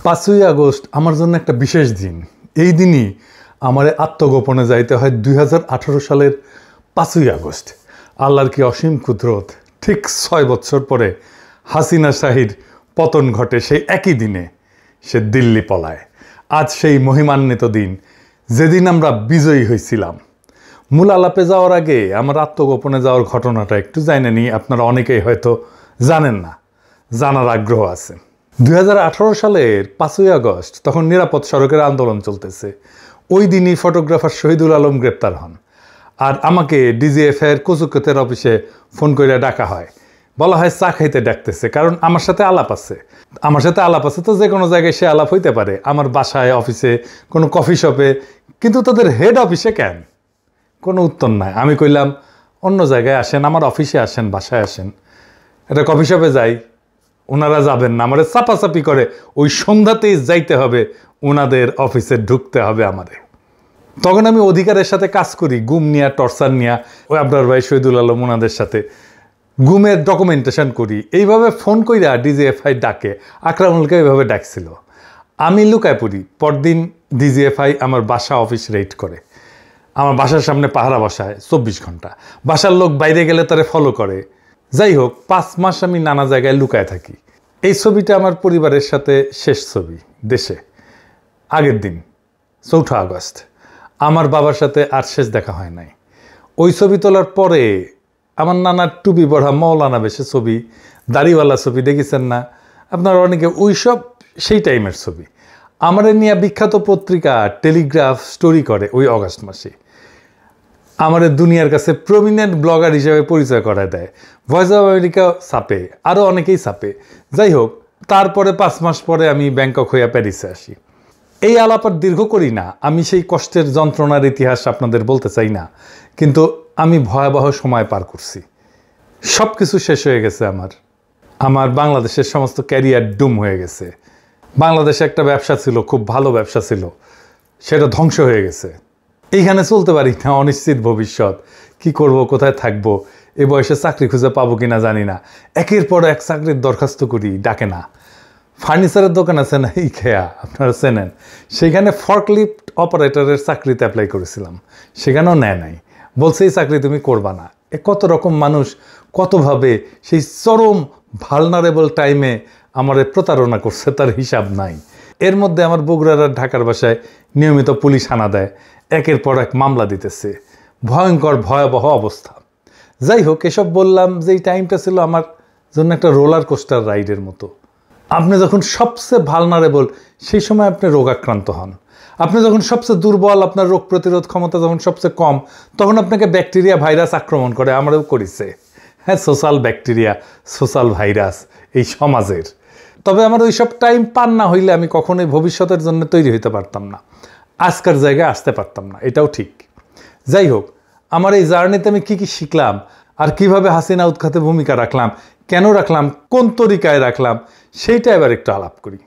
5ই August আমার জন্য একটা বিশেষ দিন। এই দিনই আমার আত্মগোপনে যাইতে হয় 2018 সালের 5ই আগস্ট। আল্লাহর কি অসীম কুদরত, ঠিক 6 বছর পরে হাসিনা শাহীর পতন ঘটে সেই একই দিনে। সে দিল্লি পলায়। আজ সেই মহিমান্বিত দিন, যেদিন আমরা বিজয়ী হয়েছিলাম। মূল আলাপে যাওয়ার আগে আমার আত্মগোপনে যাওয়ার ঘটনাটা একটু জানে নি। আপনারা অনেকেই হয়তো জানেন না, জানার আগ্রহ আছে। 2018 সালের 5ই আগস্ট তখন নিরাপদ সড়কের আন্দোলন চলতেছে। ওই দিনই ফটোগ্রাফার শহীদুল আলম গ্রেপ্তার হন। আর আমাকে ডিজিএফআইয়ের কচুক্ষেতের অফিসে ফোন করে ডাকা হয়। বলা হয় চা খাইতে ডাকতেছে, কারণ আমার সাথে আলাপ আছে। তো যে কোনো জায়গায় সে আলাপ হইতে পারে, আমার বাসায়, অফিসে, কোনো কফি শপে, কিন্তু তাদের হেড অফিসে কেন? কোনো উত্তর নাই। আমি কইলাম অন্য জায়গায় আসেন, আমার অফিসে আসেন, বাসায় আসেন। এটা কফি শপে যাই, ওনারা যাবেন না। আমাদের চাপাচাপি করে ওই সন্ধ্যাতেই যাইতে হবে, ওনাদের অফিসে ঢুকতে হবে আমাদের। তখন আমি অধিকারের সাথে কাজ করি, গুম নিয়া, টর্চার নিয়া, ওই আপনার ভাই শহীদুল আলম ওনাদের সাথে গুমের ডকুমেন্টেশন করি। এইভাবে ফোন কইরা ডিজিএফআই ডাকে। আকরামুলকে এইভাবে ডাকছিল। আমি লুকায় পড়ি। পরদিন ডিজিএফআই আমার বাসা অফিস রেড করে। আমার বাসার সামনে পাহারা বসায় 24 ঘন্টা। বাসার লোক বাইরে গেলে তারে ফলো করে। যাই হোক, 5 মাস আমি নানা জায়গায় লুকায় থাকি। এই ছবিটা আমার পরিবারের সাথে শেষ ছবি দেশে। আগের দিন 4 আগস্ট আমার বাবার সাথে আর শেষ দেখা হয় নাই। ওই ছবি তোলার পরে আমার নানার টুপি পড়া মৌলানা বেশে ছবি, দাড়িওয়ালা ছবি দেখেছেন না আপনারা অনেকে? ওই সব সেই টাইমের ছবি। আমার নিয়ে বিখ্যাত পত্রিকা টেলিগ্রাফ স্টোরি করে ওই অগাস্ট মাসে। আমার দুনিয়ার কাছে প্রমিনেন্ট ব্লগার হিসেবে পরিচয় করা দেয়। ভয়েস অফ আমেরিকা ছাপে, আরও অনেকেই ছাপে। যাই হোক, তারপরে 5 মাস পরে আমি ব্যাংকক হইয়া প্যারিসে আসি। এই আলাপ আর দীর্ঘ করি না। আমি সেই কষ্টের যন্ত্রণার ইতিহাস আপনাদের বলতে চাই না, কিন্তু আমি ভয়াবহ সময় পার করছি। সব কিছু শেষ হয়ে গেছে। আমার বাংলাদেশের সমস্ত ক্যারিয়ার ডুম হয়ে গেছে। বাংলাদেশে একটা ব্যবসা ছিল, খুব ভালো ব্যবসা ছিল, সেটা ধ্বংস হয়ে গেছে। এইখানে চলতে পারি না, অনিশ্চিত ভবিষ্যৎ। কি করব, কোথায় থাকবো, এ বয়সে চাকরি খুঁজে পাবো কিনা জানি না। একের পর এক চাকরির দরখাস্ত করি, ডাকে না। ফার্নিচারের দোকান আছে না, ইকেয়া, আপনারা চেনেন, সেখানে ফর্কলিফট অপারেটরের চাকরিতে অ্যাপ্লাই করেছিলাম, সেখানেও নেয় নাই। বলছে এই চাকরি তুমি করবা না। কত রকম মানুষ কতভাবে সেই চরম ভালনারেবল টাইমে আমার প্রতারণা করছে, তার হিসাব নাই। এর মধ্যে আমার বগুড়ার আর ঢাকার বাসায় নিয়মিত পুলিশ হানা দেয়, একের পর এক মামলা দিতেছে। ভয়ঙ্কর ভয়াবহ অবস্থা। যাই হোক, এসব বললাম যে এই টাইমটা ছিল আমার জন্য একটা রোলার কোস্টার রাইডের মতো। আপনি যখন সবচেয়ে ভালনারেবল, সেই সময় আপনি রোগাক্রান্ত হন। আপনি যখন সবচেয়ে দুর্বল, আপনার রোগ প্রতিরোধ ক্ষমতা যখন সবচেয়ে কম, তখন আপনাকে ব্যাকটেরিয়া ভাইরাস আক্রমণ করে। আমারও করেছে। হ্যাঁ, সোশ্যাল ব্যাকটেরিয়া, সোশ্যাল ভাইরাস এই সমাজের। তবে আমার ওই সব টাইম পার না হইলে আমি কখনোই ভবিষ্যতের জন্য তৈরি হইতে পারতাম না, আজকের জায়গায় আসতে পারতাম না, এটাও ঠিক। যাই হোক, আমার এই জার্নিতে আমি কি শিখলাম, আর কিভাবে হাসিনা উৎখাতে ভূমিকা রাখলাম, কেন রাখলাম, কোন তরিকায় রাখলাম, সেইটা এবার একটু আলাপ করি।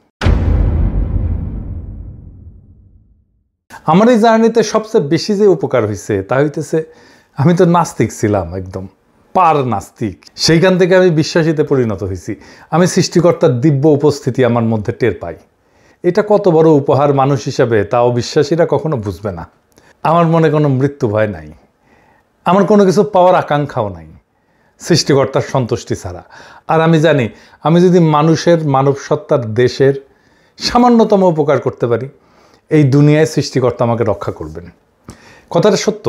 আমার এই জার্নিতে সবচেয়ে বেশি যে উপকার হয়েছে তা হইতেছে, আমি তো নাস্তিক ছিলাম, একদম পার নাস্তিক। সেইখান থেকে আমি বিশ্বাসীতে পরিণত হয়েছি। আমি সৃষ্টিকর্তার দিব্য উপস্থিতি আমার মধ্যে টের পাই। এটা কত বড় উপহার মানুষ হিসাবে, তা অবিশ্বাসীরা কখনো বুঝবে না। আমার মনে কোনো মৃত্যু ভয় নাই, আমার কোনো কিছু পাওয়ার আকাঙ্ক্ষাও নাই সৃষ্টিকর্তার সন্তুষ্টি ছাড়া। আর আমি জানি, আমি যদি মানুষের, মানব সত্তার, দেশের সামান্যতম উপকার করতে পারি, এই দুনিয়ায় সৃষ্টিকর্তা আমাকে রক্ষা করবেন। কথাটা সত্য।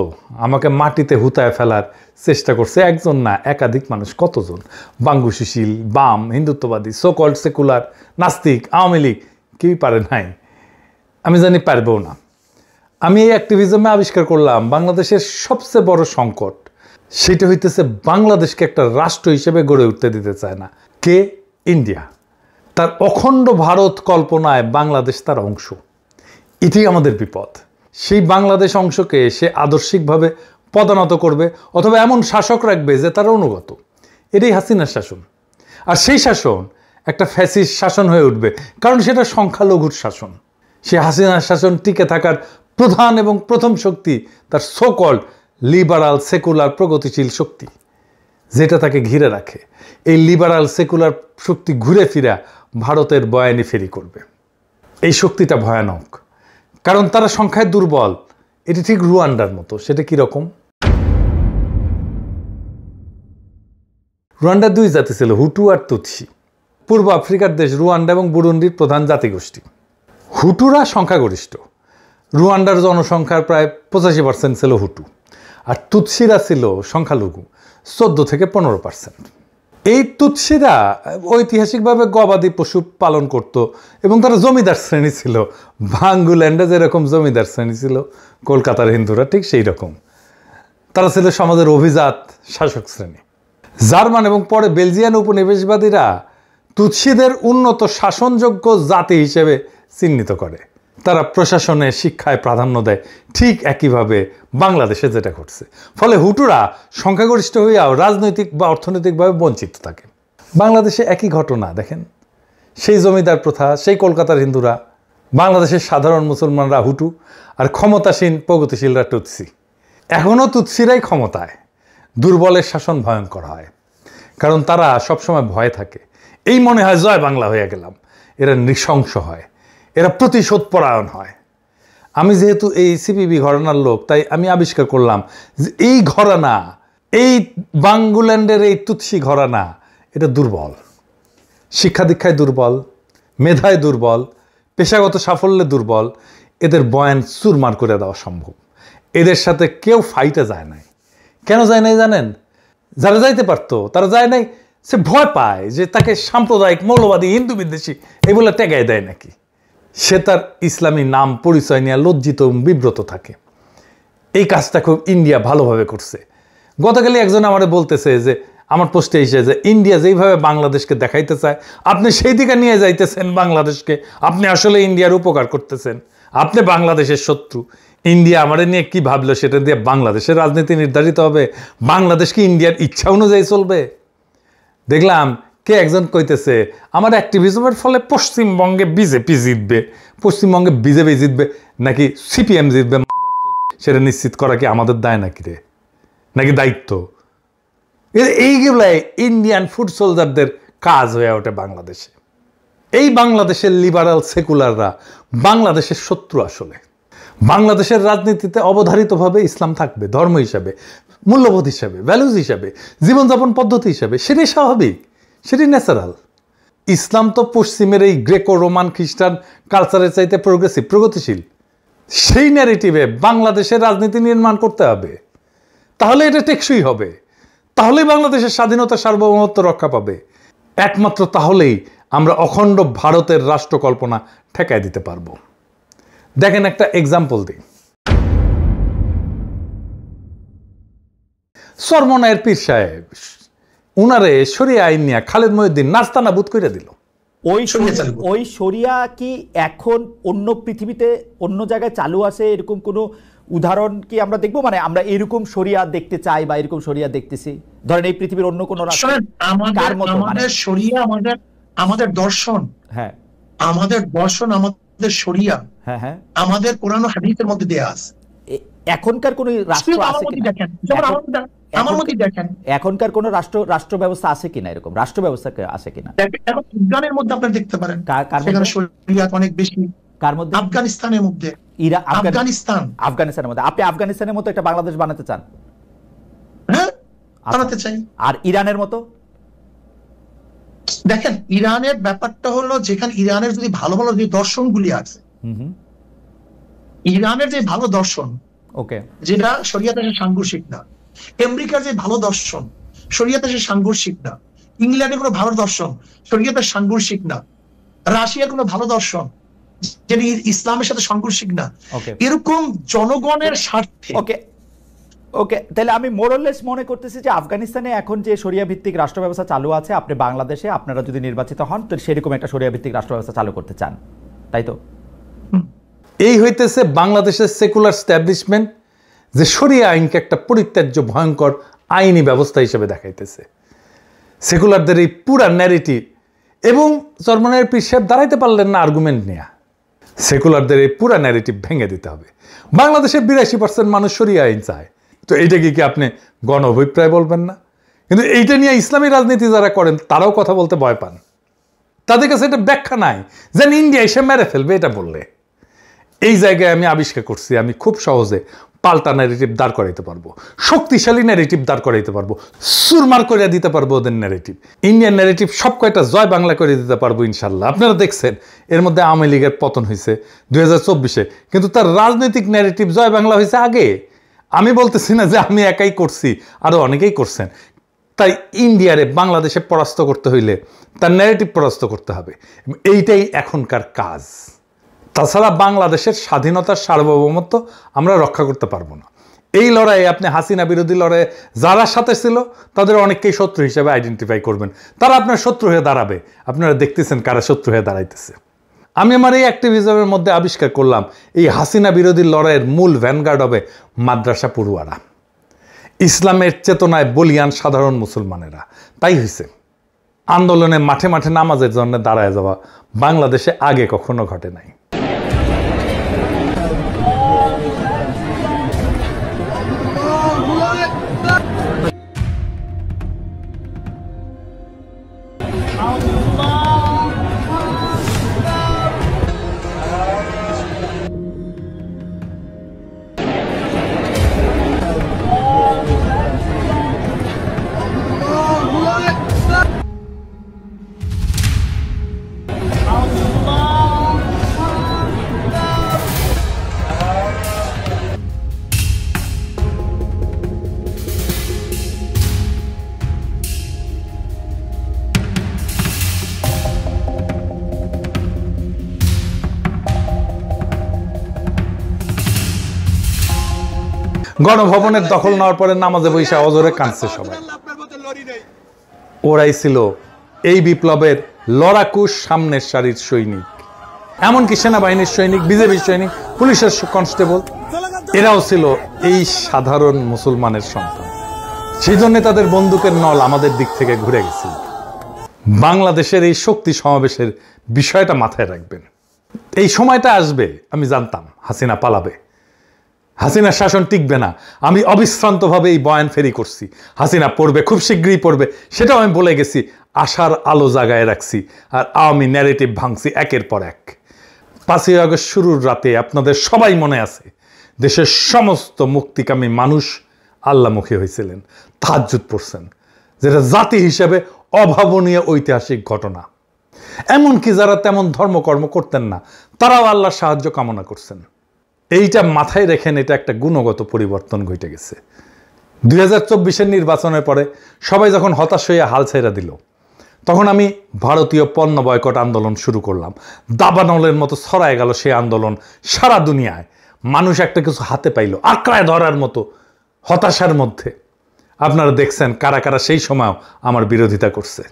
আমাকে মাটিতে হুতায় ফেলার চেষ্টা করছে একজন না, একাধিক মানুষ। কতজন? বাঙ্গু সুশীল, বাম, হিন্দুত্ববাদী, সো কল্ড সেকুলার, নাস্তিক, আওয়ামী লীগ, কেউই পারে নাই। আমি জানি পারবেও না। আমি এই অ্যাক্টিভিজমে আবিষ্কার করলাম বাংলাদেশের সবচেয়ে বড় সংকট। সেটা হইতেছে বাংলাদেশকে একটা রাষ্ট্র হিসেবে গড়ে উঠতে দিতে চায় না কে? ইন্ডিয়া। তার অখণ্ড ভারত কল্পনায় বাংলাদেশ তার অংশ। এটি আমাদের বিপদ। সেই বাংলাদেশ অংশকে সে আদর্শিকভাবে পদানত করবে, অথবা এমন শাসক রাখবে যে তার অনুগত। এটাই হাসিনার শাসন। আর সেই শাসন একটা ফ্যাসিস্ট শাসন হয়ে উঠবে, কারণ সেটা সংখ্যালঘুর শাসন। সে হাসিনার শাসন টিকে থাকার প্রধান এবং প্রথম শক্তি তার সো কল্ড লিবারাল সেকুলার প্রগতিশীল শক্তি, যেটা তাকে ঘিরে রাখে। এই লিবারাল সেকুলার শক্তি ঘুরে ফিরা ভারতের বয়ানি ফেরি করবে। এই শক্তিটা ভয়ানক, কারণ তারা সংখ্যায় দুর্বল। এটি ঠিক রুয়ান্ডার মতো। সেটা কীরকম? রুয়ান্ডার দুই জাতি ছিল, হুটু আর তুৎসি। পূর্ব আফ্রিকার দেশ রুয়ান্ডা এবং বুরুন্ডির প্রধান জাতিগোষ্ঠী। হুটুরা সংখ্যাগরিষ্ঠ। রুয়ান্ডার জনসংখ্যার প্রায় 85% ছিল হুটু, আর তুৎসিরা ছিল সংখ্যালঘু, 14 থেকে 15%। এই তুৎসিরা ঐতিহাসিকভাবে গবাদি পশু পালন করত এবং তারা জমিদার শ্রেণী ছিল। বাঙ্গুল্যান্ডে যেরকম জমিদার শ্রেণী ছিল কলকাতার হিন্দুরা, ঠিক সেই রকম তারা ছিল সমাজের অভিজাত শাসক শ্রেণী। জার্মান এবং পরে বেলজিয়ান উপনিবেশবাদীরা তুৎসিদের উন্নত শাসনযোগ্য জাতি হিসেবে চিহ্নিত করে। তারা প্রশাসনে, শিক্ষায় প্রাধান্য দেয়, ঠিক একইভাবে বাংলাদেশে যেটা ঘটছে। ফলে হুটুরা সংখ্যাগরিষ্ঠ হইয়াও রাজনৈতিক বা অর্থনৈতিকভাবে বঞ্চিত থাকে। বাংলাদেশে একই ঘটনা দেখেন, সেই জমিদার প্রথা, সেই কলকাতার হিন্দুরা, বাংলাদেশের সাধারণ মুসলমানরা হুটু, আর ক্ষমতাসীন প্রগতিশীলরা তুৎসি। এখনও তুৎসিরাই ক্ষমতায়। দুর্বলের শাসন ভয়ঙ্কর হয়, কারণ তারা সবসময় ভয়ে থাকে। এই মনে হয় জয় বাংলা হয়ে গেলাম। এরা নৃশংস হয়, এরা প্রতিশোধ পরায়ণ হয়। আমি যেহেতু এই সিপিবি ঘরানার লোক, তাই আমি আবিষ্কার করলাম যে এই ঘরানা, এই বাঙ্গুল্যান্ডের এই তুৎসি ঘরানা, এটা দুর্বল। শিক্ষা দীক্ষায় দুর্বল, মেধায় দুর্বল, পেশাগত সাফল্যে দুর্বল। এদের বয়ান চুরমার করে দেওয়া সম্ভব। এদের সাথে কেউ ফাইটে যায় নাই। কেন যায় নাই জানেন? যারা যাইতে পারতো তারা যায় নাই। সে ভয় পায় যে তাকে সাম্প্রদায়িক, মৌলবাদী, হিন্দু বিদ্বেষী এগুলো টেকায় দেয় নাকি। সে তার ইসলামী নাম পরিচয় নিয়ে লজ্জিত এবং বিব্রত থাকে। এই কাজটা খুব ইন্ডিয়া ভালোভাবে করছে। গতকালই একজন আমারে বলতেছে যে, আমার পোস্টে এসে, যে ইন্ডিয়া যেইভাবে বাংলাদেশকে দেখাইতে চায়, আপনি সেই দিকে নিয়ে যাইতেছেন বাংলাদেশকে। আপনি আসলে ইন্ডিয়ার উপকার করতেছেন, আপনি বাংলাদেশের শত্রু। ইন্ডিয়া আমারে নিয়ে কি ভাবলো সেটা দিয়ে বাংলাদেশের রাজনীতি নির্ধারিত হবে? বাংলাদেশ কি ইন্ডিয়ার ইচ্ছা অনুযায়ী চলবে? দেখলাম কে একজন কইতেছে, আমার অ্যাক্টিভিজমের ফলে পশ্চিমবঙ্গে বিজেপি জিতবে। পশ্চিমবঙ্গে বিজেপি জিতবে নাকি সিপিএম জিতবে, সেটা নিশ্চিত করা কি আমাদের দায় নাকি রে, নাকি দায়িত্ব? এইগুলাই ইন্ডিয়ান ফুড সোলজারদের কাজ হয়ে ওঠে বাংলাদেশে। এই বাংলাদেশের লিবারাল সেকুলাররা বাংলাদেশের শত্রু। আসলে বাংলাদেশের রাজনীতিতে অবধারিতভাবে ইসলাম থাকবে, ধর্ম হিসাবে, মূল্যবোধ হিসাবে, ভ্যালুজ হিসাবে, জীবনযাপন পদ্ধতি হিসাবে। সেটাই স্বাভাবিক, সেটাই ন্যাচারাল। ইসলাম তো পশ্চিমের এই গ্রেকো রোমান খ্রিস্টান কালচারের চাইতে প্রোগ্রেসিভ, প্রগতিশীল। সেই ন্যারেটিভে বাংলাদেশের রাজনীতি নির্মাণ করতে হবে, তাহলে এটা টেকসই হবে। তাহলেই বাংলাদেশের স্বাধীনতা, সার্বভৌমত্ব রক্ষা পাবে। একমাত্র তাহলেই আমরা অখণ্ড ভারতের রাষ্ট্র কল্পনা ঠেকায় দিতে পারবো। দেখেন একটা এক্সাম্পল দিই। চরমনায়ের পীর সাহেব, উনারে শরিয়া আইন নিয়ে খালেদ মহিউদ্দিন নাস্তানাবুদ করে দিল। ওই শরিয়া কি এখন অন্য পৃথিবীতে অন্য জায়গায় চালু আছে? এরকম কোনো উদাহরণ কি আমরা দেখবো? মানে আমরা এরকম শরিয়া দেখতে চাই বা এরকম শরিয়া দেখতেছি, ধরেন এই পৃথিবীর অন্য কোনো আমাদের শরিয়া, আমাদের দর্শন, হ্যাঁ আমাদের দর্শন, আমাদের শরিয়া, হ্যাঁ হ্যাঁ আমাদের কোরআন ও হাদিসের মধ্যে দেয়া আছে। এখনকার কোন রাষ্ট্র আছে কিনা? আমার মধ্যে দেখেন এখনকার কোন রাষ্ট্র ব্যবস্থা আছে কিনা, এরকম রাষ্ট্র ব্যবস্থা আছে কিনা? আফগানের মধ্যে আপনারা দেখতে পারেন, সেখানে শরিয়া অনেক বেশি। কার মধ্যে? আফগানিস্তানের মধ্যে। আফগানিস্তানের মধ্যে। আপনি আফগানিস্তানের মতো একটা বাংলাদেশ বানাতে চান? হ্যাঁ, বানাতে চাই। আর ইরানের মতো? দেখেন, ইরানের ব্যাপারটা হলো, যেখানে ইরানের যদি ভালো ভালো যে দর্শনগুলি আছে, ইরানের যে ভালো দর্শন, ওকে, যেটা শরিয়াতে সাংঘর্ষিক না। আমেরিকার যে ভালো দর্শন, শরিয়াতে সাংঘর্ষিক না। ইংল্যান্ডের কোনো ভালো দর্শন, শরিয়াতে সাংঘর্ষিক না। রাশিয়ার কোনো ভালো দর্শন, যেটা ইসলামের সাথে সাংঘর্ষিক না। এরকম জনগণের স্বার্থে। ওকে ওকে, তাহলে আমি মোরলেস মনে করতেছি যে আফগানিস্তানে এখন যে শরিয়া ভিত্তিক রাষ্ট্র ব্যবস্থা চালু আছে, আপনি বাংলাদেশে আপনারা যদি নির্বাচিত হন তো সেরকম একটা শরিয়া ভিত্তিক রাষ্ট্র ব্যবস্থা চালু করতে চান, তাই তো? এই হইতেছে বাংলাদেশের সেকুলার স্ট্যাবলিশমেন্ট, যে শরিয়া আইনকে একটা পরিত্যাজ্য ভয়ঙ্কর আইনি ব্যবস্থা হিসেবে দেখাইতেছে। সেকুলারদের এই পুরা ন্যারেটিভ, এবং চরমনায়ের পীর সাহেব দাঁড়াইতে পারলেন না আর্গুমেন্ট নিয়ে। সেকুলারদের এই পুরা ন্যারেটিভ ভেঙে দিতে হবে। বাংলাদেশের 82% মানুষ শরিয়া আইন চায়, তো এইটাকে কি আপনি গণ অভিপ্রায় বলবেন না? কিন্তু এইটা নিয়ে ইসলামী রাজনীতি যারা করেন তারাও কথা বলতে ভয় পান। তাদের কাছে এটা ব্যাখ্যা নাই, যেন ইন্ডিয়া এসে মেরে ফেলবে এটা বললে। এই জায়গায় আমি আবিষ্কার করছি আমি খুব সহজে পাল্টা ন্যারেটিভ দাঁড় করাইতে পারবো, শক্তিশালী ন্যারেটিভ দাঁড় করাইতে পারবো, সুরমার করে দিতে পারবো ওদের ন্যারেটিভ। ইন্ডিয়ান ন্যারেটিভ সব কয়টা জয় বাংলা করে দিতে পারবো ইনশাল্লাহ। আপনারা দেখছেন এর মধ্যে আওয়ামী লীগের পতন হয়েছে 2024-এ, কিন্তু তার রাজনৈতিক ন্যারেটিভ জয় বাংলা হয়েছে আগে। আমি বলতেছি না যে আমি একাই করছি, আরো অনেকেই করছেন। তাই ইন্ডিয়ারে বাংলাদেশে পরাস্ত করতে হইলে তার ন্যারেটিভ পরাস্ত করতে হবে, এইটাই এখনকার কাজ। তাছাড়া বাংলাদেশের স্বাধীনতার সার্বভৌমত্ব আমরা রক্ষা করতে পারবো না। এই লড়াইয়ে আপনি হাসিনা বিরোধী লড়াইয়ে যারা সাথে ছিল তাদের অনেককেই শত্রু হিসেবে আইডেন্টিফাই করবেন, তারা আপনার শত্রু হয়ে দাঁড়াবে। আপনারা দেখতেছেন কারা শত্রু হয়ে দাঁড়াইতেছে। আমি আমার এই অ্যাক্টিভিজমের মধ্যে আবিষ্কার করলাম এই হাসিনা বিরোধী লড়াইয়ের মূল ভ্যানগার্ড হবে মাদ্রাসা পড়ুয়ারা, ইসলামের চেতনায় বলিয়ান সাধারণ মুসলমানেরা। তাই হয়েছে আন্দোলনে মাঠে মাঠে নামাজের জন্য দাঁড়ায় যাওয়া বাংলাদেশে আগে কখনো ঘটে নাই। গণভবনের দখল নেওয়ার পরে নামাজে বৈশা অজরে কাঁদছে সবাই। ওরাই ছিল এই বিপ্লবের লড়াকু সামনের সারির সৈনিক, এমনকি সেনাবাহিনীর সৈনিক, বিজেপির সৈনিক, পুলিশের কনস্টেবল, এরাও ছিল এই সাধারণ মুসলমানের সন্তান। সেই জন্য তাদের বন্দুকের নল আমাদের দিক থেকে ঘুরে গেছিল। বাংলাদেশের এই শক্তি সমাবেশের বিষয়টা মাথায় রাখবেন। এই সময়টা আসবে, আমি জানতাম হাসিনা পালাবে, হাসিনার শাসন টিকবে না। আমি অবিশ্রান্তভাবে এই বয়ান ফেরি করছি, হাসিনা পড়বে, খুব শীঘ্রই পড়বে, সেটাও আমি বলে গেছি। আশার আলো জাগায় রাখছি আর আওয়ামী ন্যারেটিভ ভাঙছি একের পর এক। 5ই আগস্ট শুরুর রাতে আপনাদের সবাই মনে আছে দেশের সমস্ত মুক্তিকামী মানুষ আল্লাহমুখী হয়েছিলেন, তাহাজ্জুদ পড়ছেন, যেটা জাতি হিসেবে অভাবনীয় ঐতিহাসিক ঘটনা। এমনকি যারা তেমন ধর্মকর্ম করতেন না তারাও আল্লাহর সাহায্য কামনা করছেন। এইটা মাথায় রেখেন, এটা একটা গুণগত পরিবর্তন ঘটে গেছে। 2024-এর নির্বাচনের পরে সবাই যখন হতাশ হয়ে হাল ছেড়ে দিল, তখন আমি ভারতীয় পণ্য বয়কট আন্দোলন শুরু করলাম। দাবানলের মতো ছড়ায় গেল সেই আন্দোলন সারা দুনিয়ায়। মানুষ একটা কিছু হাতে পাইল আঁকড়ায় ধরার মতো হতাশার মধ্যে। আপনারা দেখছেন কারা কারা সেই সময়ও আমার বিরোধিতা করছে।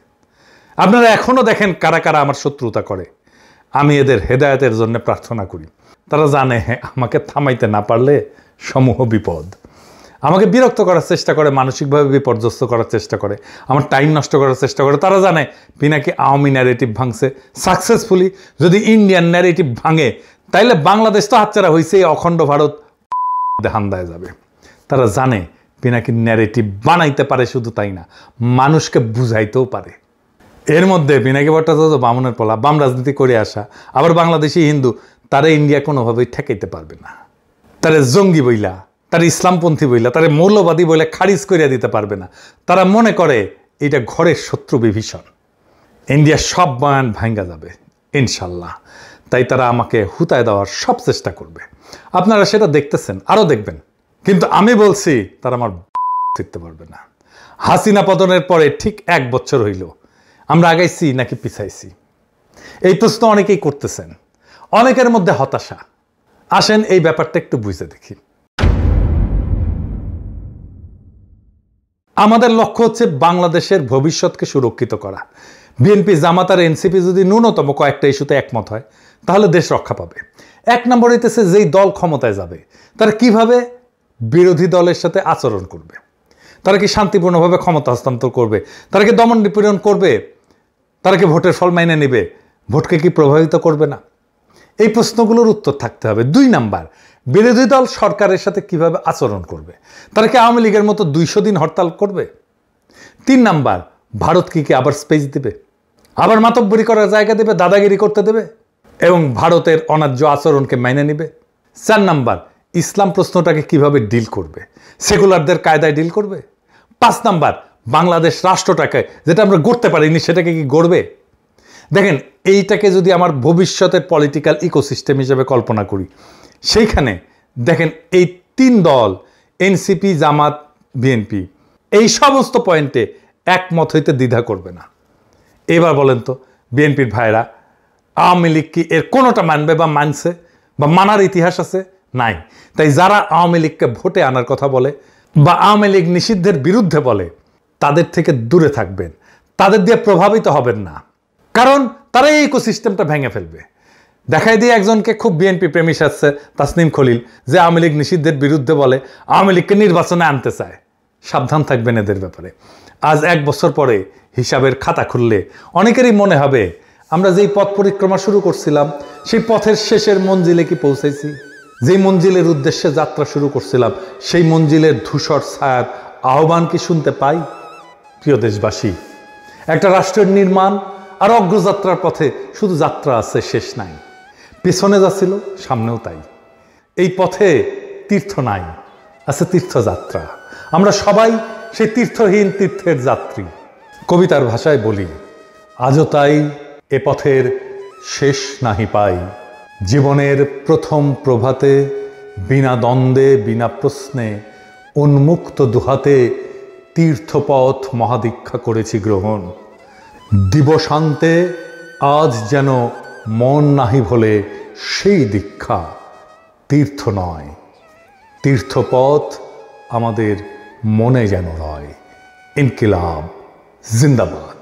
আপনারা এখনো দেখেন কারা কারা আমার শত্রুতা করে। আমি এদের হেদায়েতের জন্য প্রার্থনা করি। তারা জানে আমাকে থামাইতে না পারলে সমূহ বিপদ। আমাকে বিরক্ত করার চেষ্টা করে, মানসিকভাবে বিপর্যস্ত করার চেষ্টা করে, আমার টাইম নষ্ট করার চেষ্টা করে। তারা জানে পিনাকি আওয়ামী ন্যারেটিভ ভাঙছে সাকসেসফুলি। যদি ইন্ডিয়ান ন্যারেটিভ ভাঙে তাইলে বাংলাদেশ তো হাতছাড়া হয়েছে, অখণ্ড ভারত হান্দায় যাবে। তারা জানে পিনাকি ন্যারেটিভ বানাইতে পারে, শুধু তাই না মানুষকে বুঝাইতেও পারে। এর মধ্যে পিনাকি ভট্টাচার্য বামনের পোলা, বাম রাজনীতি করে আসা, আবার বাংলাদেশি হিন্দু, তারা ইন্ডিয়া কোনোভাবেই ঠেকাইতে পারবে না। তারা জঙ্গি বইলা, তারা ইসলামপন্থী বইলা, তারা মৌলবাদী বইলা খারিজ করিয়া দিতে পারবে না। তারা মনে করে এটা ঘরের শত্রু বিভীষণ, ইন্ডিয়া সব বয়ান ভাঙ্গা যাবে ইনশাল্লাহ। তাই তারা আমাকে হুতায় দেওয়ার সব চেষ্টা করবে। আপনারা সেটা দেখতেছেন, আরও দেখবেন। কিন্তু আমি বলছি তারা আমার শিখতে পারবে না। হাসিনা পতনের পরে ঠিক 1 বছর হইল, আমরা আগাইছি নাকি পিছাইছি? এই প্রশ্ন অনেকেই করতেছেন, অনেকের মধ্যে হতাশা। আসেন এই ব্যাপারটা একটু বুঝে দেখি। আমাদের লক্ষ্য হচ্ছে বাংলাদেশের ভবিষ্যৎকে সুরক্ষিত করা। বিএনপি, জামাত আর এনসিপি যদি ন্যূনতম কয়েকটা ইস্যুতে একমত হয় তাহলে দেশ রক্ষা পাবে। 1 নম্বর হইতেছে যেই দল ক্ষমতায় যাবে তারা কিভাবে বিরোধী দলের সাথে আচরণ করবে। তারা কি শান্তিপূর্ণভাবে ক্ষমতা হস্তান্তর করবে? তারা কি দমন নিপীড়ন করবে? তারা কি ভোটের ফল মাইনে নেবে? ভোটকে কি প্রভাবিত করবে না? এই প্রশ্নগুলোর উত্তর থাকতে হবে। 2 নাম্বার, বিরোধী দল সরকারের সাথে কিভাবে আচরণ করবে। তারা কি আওয়ামী লীগের মতো 200 দিন হরতাল করবে? 3 নাম্বার, ভারত কি আবার স্পেস দিবে? আবার মাতব্বরি করার জায়গা দেবে, দাদাগিরি করতে দেবে এবং ভারতের অন্যায্য আচরণকে মেনে নেবে। 4 নাম্বার, ইসলাম প্রশ্নটাকে কিভাবে ডিল করবে, সেকুলারদের কায়দায় ডিল করবে। 5 নাম্বার, বাংলাদেশ রাষ্ট্রটাকে যেটা আমরা গড়তে পারিনি সেটাকে কি গড়বে। দেখেন, এইটাকে যদি আমার ভবিষ্যতের পলিটিক্যাল ইকোসিস্টেম হিসেবে কল্পনা করি, সেইখানে দেখেন এই 3 দল এনসিপি, জামাত, বিএনপি এই সমস্ত পয়েন্টে একমত হইতে দ্বিধা করবে না। এবার বলেন তো বিএনপির ভাইরা, আওয়ামী লীগ কি এর কোনোটা মানবে বা মানছে বা মানার ইতিহাস আছে? নাই। তাই যারা আওয়ামী লীগকে ভোটে আনার কথা বলে বা আওয়ামী লীগ নিষিদ্ধের বিরুদ্ধে বলে, তাদের থেকে দূরে থাকবেন, তাদের দিয়ে প্রভাবিত হবেন না, কারণ তারা এই ইকোসিস্টেমটা ভেঙে ফেলবে। দেখাই দিয়ে একজনকে খুব বিএনপি প্রেমী আসছে, তাসনিম খলিল, যে আওয়ামী লীগ নিষিদ্ধের বিরুদ্ধে বলে, আওয়ামী লীগকে নির্বাচনে আনতে চায়। সাবধান থাকবেন এদের ব্যাপারে। আজ 1 বছর পরে হিসাবের খাতা খুললে অনেকেরই মনে হবে আমরা যেই পথ পরিক্রমা শুরু করছিলাম সেই পথের শেষের মঞ্জিলে কি পৌঁছাইছি? যেই মঞ্জিলের উদ্দেশ্যে যাত্রা শুরু করছিলাম সেই মঞ্জিলের ধূসর ছায়ার আহ্বান কি শুনতে পাই? প্রিয় দেশবাসী, একটা রাষ্ট্রের নির্মাণ আর অগ্রযাত্রার পথে শুধু যাত্রা আছে, শেষ নাই। পেছনে যাচ্ছিল, সামনেও তাই। এই পথে তীর্থ নাই, আছে তীর্থযাত্রা। আমরা সবাই সেই তীর্থহীন তীর্থের যাত্রী। কবিতার ভাষায় বলি, আজও তাই এ পথের শেষ নাহি পাই। জীবনের প্রথম প্রভাতে বিনা দ্বন্দ্বে বিনা প্রশ্নে উন্মুক্ত দুহাতে তীর্থপথ মহাদীক্ষা করেছি গ্রহণ। দিবসান্তে আজ যেন মন নাহি ভোলে সেই দীক্ষা তীর্থ নয়, তীর্থপথ আমাদের মনে যেন রয়। ইনকিলাব জিন্দাবাদ।